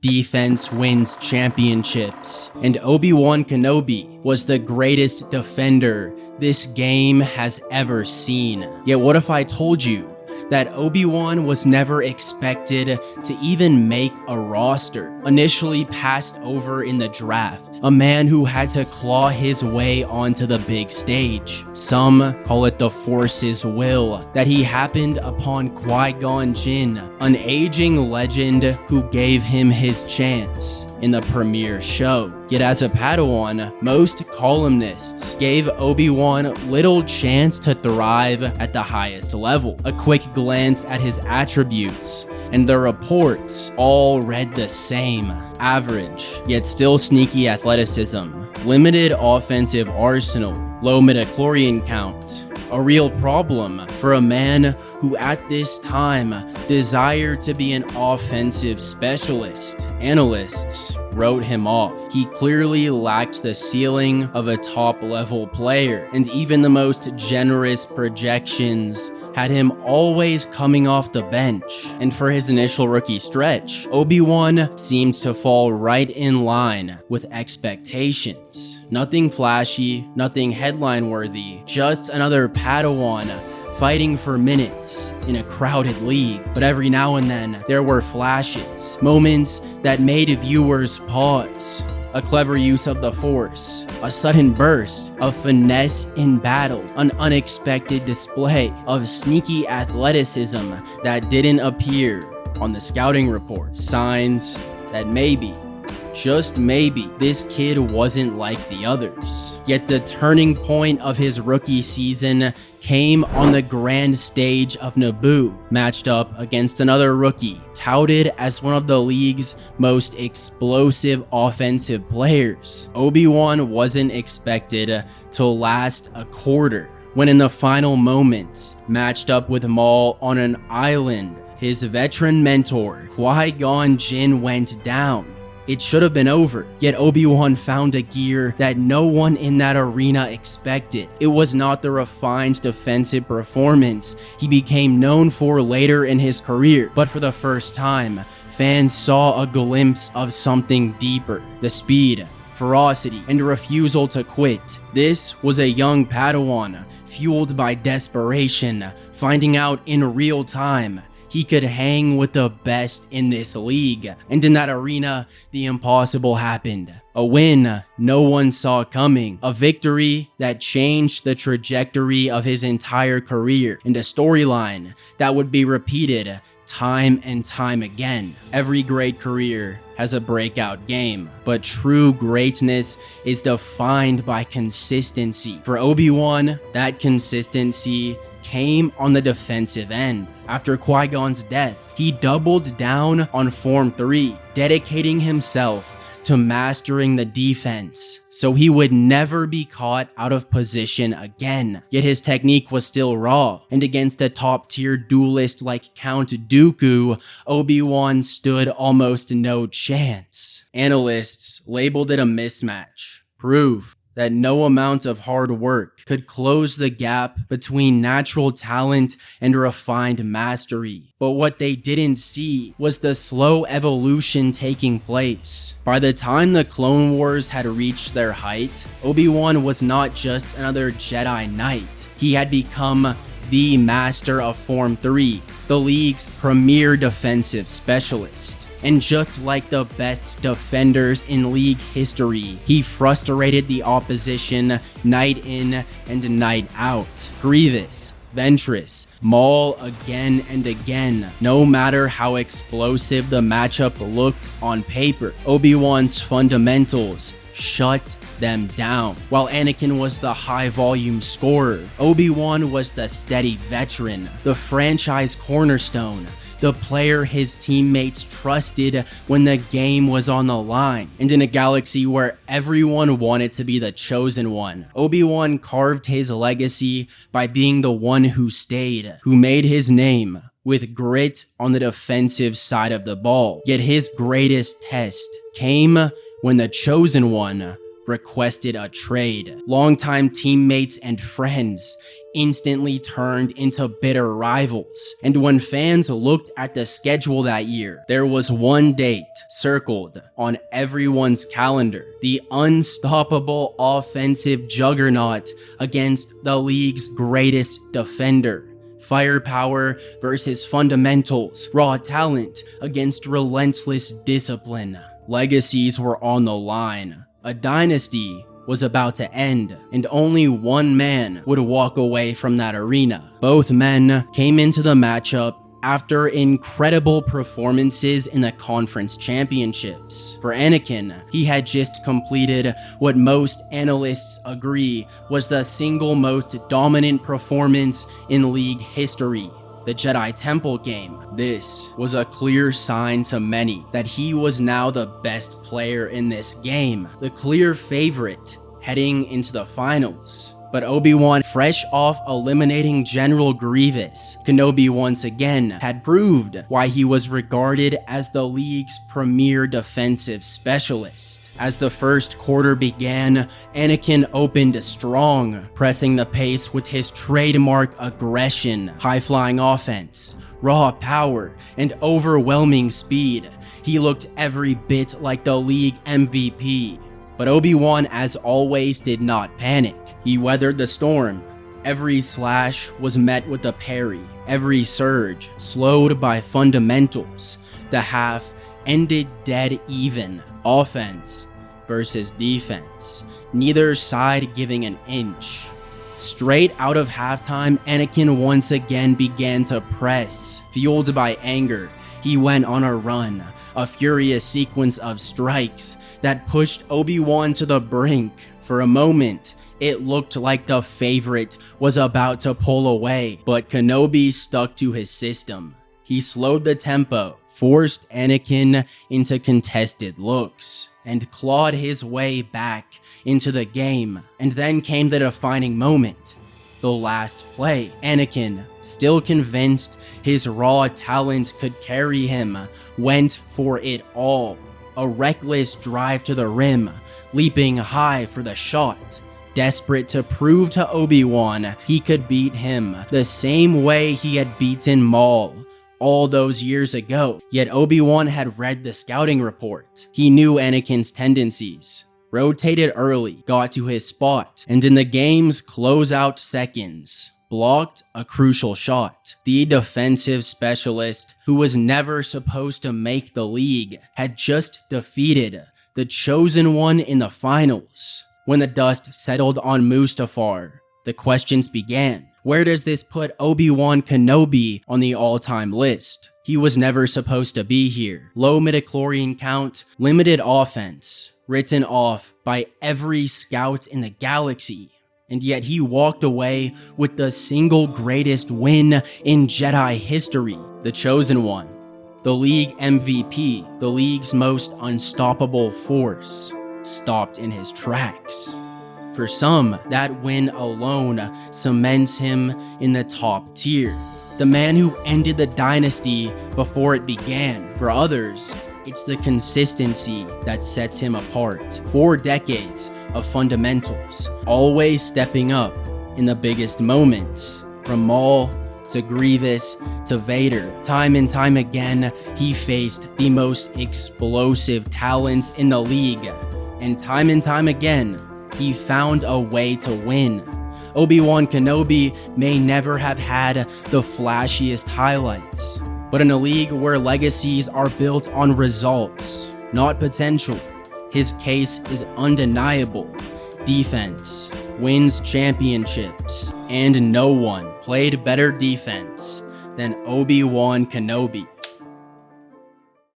Defense wins championships, and Obi-Wan Kenobi was the greatest defender this game has ever seen. Yet what if I told you that Obi-Wan was never expected to even make a roster, initially passed over in the draft, a man who had to claw his way onto the big stage. Some call it the Force's will that he happened upon Qui-Gon Jinn, an aging legend who gave him his chance in the premiere show. Yet as a Padawan, most columnists gave Obi-Wan little chance to thrive at the highest level. A quick glance at his attributes, and the reports all read the same. Average, yet still sneaky athleticism, limited offensive arsenal, low midichlorian count. A real problem for a man who at this time desired to be an offensive specialist. Analysts wrote him off. He clearly lacked the ceiling of a top-level player, and even the most generous projections had him always coming off the bench. And for his initial rookie stretch, Obi-Wan seemed to fall right in line with expectations. Nothing flashy, nothing headline-worthy, just another Padawan fighting for minutes in a crowded league. But every now and then, there were flashes, moments that made viewers pause. A clever use of the Force, a sudden burst of finesse in battle, an unexpected display of sneaky athleticism that didn't appear on the scouting report. Signs that maybe, just maybe, this kid wasn't like the others. Yet the turning point of his rookie season came on the grand stage of Naboo, matched up against another rookie, touted as one of the league's most explosive offensive players. Obi-Wan wasn't expected to last a quarter, when in the final moments, matched up with Maul on an island, his veteran mentor, Qui-Gon Jinn, went down. It should have been over, yet Obi-Wan found a gear that no one in that arena expected. It was not the refined defensive performance he became known for later in his career, but for the first time, fans saw a glimpse of something deeper. The speed, ferocity, and refusal to quit. This was a young Padawan, fueled by desperation, finding out in real time he could hang with the best in this league. And in that arena, the impossible happened. A win no one saw coming. A victory that changed the trajectory of his entire career. And a storyline that would be repeated time and time again. Every great career has a breakout game, but true greatness is defined by consistency. For Obi-Wan, that consistency came on the defensive end. After Qui-Gon's death, he doubled down on Form 3, dedicating himself to mastering the defense, so he would never be caught out of position again. Yet his technique was still raw, and against a top-tier duelist like Count Dooku, Obi-Wan stood almost no chance. Analysts labeled it a mismatch, proof that no amount of hard work could close the gap between natural talent and refined mastery. But what they didn't see was the slow evolution taking place. By the time the Clone Wars had reached their height, Obi-Wan was not just another Jedi Knight. He had become the master of Form 3, the league's premier defensive specialist. And just like the best defenders in league history, he frustrated the opposition night in and night out. Grievous, Ventress, Maul again and again. No matter how explosive the matchup looked on paper, Obi-Wan's fundamentals shut them down. While Anakin was the high-volume scorer, Obi-Wan was the steady veteran, the franchise cornerstone, the player his teammates trusted when the game was on the line. And in a galaxy where everyone wanted to be the chosen one, Obi-Wan carved his legacy by being the one who stayed, who made his name with grit on the defensive side of the ball. Yet his greatest test came when the chosen one requested a trade. Longtime teammates and friends instantly turned into bitter rivals. And when fans looked at the schedule that year, there was one date circled on everyone's calendar: the unstoppable offensive juggernaut against the league's greatest defender. Firepower versus fundamentals, raw talent against relentless discipline. Legacies were on the line. A dynasty was about to end, and only one man would walk away from that arena. Both men came into the matchup after incredible performances in the conference championships. For Anakin, he had just completed what most analysts agree was the single most dominant performance in league history: the Jedi Temple game. This was a clear sign to many that he was now the best player in this game, the clear favorite heading into the finals. But Obi-Wan, fresh off eliminating General Grievous, Kenobi once again had proved why he was regarded as the league's premier defensive specialist. As the first quarter began, Anakin opened strong, pressing the pace with his trademark aggression, high-flying offense, raw power, and overwhelming speed. He looked every bit like the league MVP. But Obi-Wan, as always, did not panic. He weathered the storm. Every slash was met with a parry, every surge slowed by fundamentals. The half ended dead even, offense versus defense, neither side giving an inch. Straight out of halftime, Anakin once again began to press. Fueled by anger, he went on a run, a furious sequence of strikes that pushed Obi-Wan to the brink. For a moment, it looked like the favorite was about to pull away, but Kenobi stuck to his system. He slowed the tempo, forced Anakin into contested looks, and clawed his way back into the game. And then came the defining moment. The last play. Anakin, still convinced his raw talent could carry him, went for it all. A reckless drive to the rim, leaping high for the shot, desperate to prove to Obi-Wan he could beat him the same way he had beaten Maul all those years ago. Yet Obi-Wan had read the scouting report. He knew Anakin's tendencies. Rotated early, got to his spot, and in the game's closeout seconds, blocked a crucial shot. The defensive specialist, who was never supposed to make the league, had just defeated the chosen one in the finals. When the dust settled on Mustafar, the questions began. Where does this put Obi-Wan Kenobi on the all-time list? He was never supposed to be here. Low midichlorian count, limited offense, written off by every scout in the galaxy. And yet he walked away with the single greatest win in Jedi history. The Chosen One, the league MVP, the league's most unstoppable force, stopped in his tracks. For some, that win alone cements him in the top tier. The man who ended the dynasty before it began. For others, it's the consistency that sets him apart. 4 decades of fundamentals, always stepping up in the biggest moments. From Maul to Grievous to Vader, time and time again, he faced the most explosive talents in the league. And time again, he found a way to win. Obi-Wan Kenobi may never have had the flashiest highlights, but in a league where legacies are built on results, not potential, his case is undeniable. Defense wins championships, and no one played better defense than Obi-Wan Kenobi.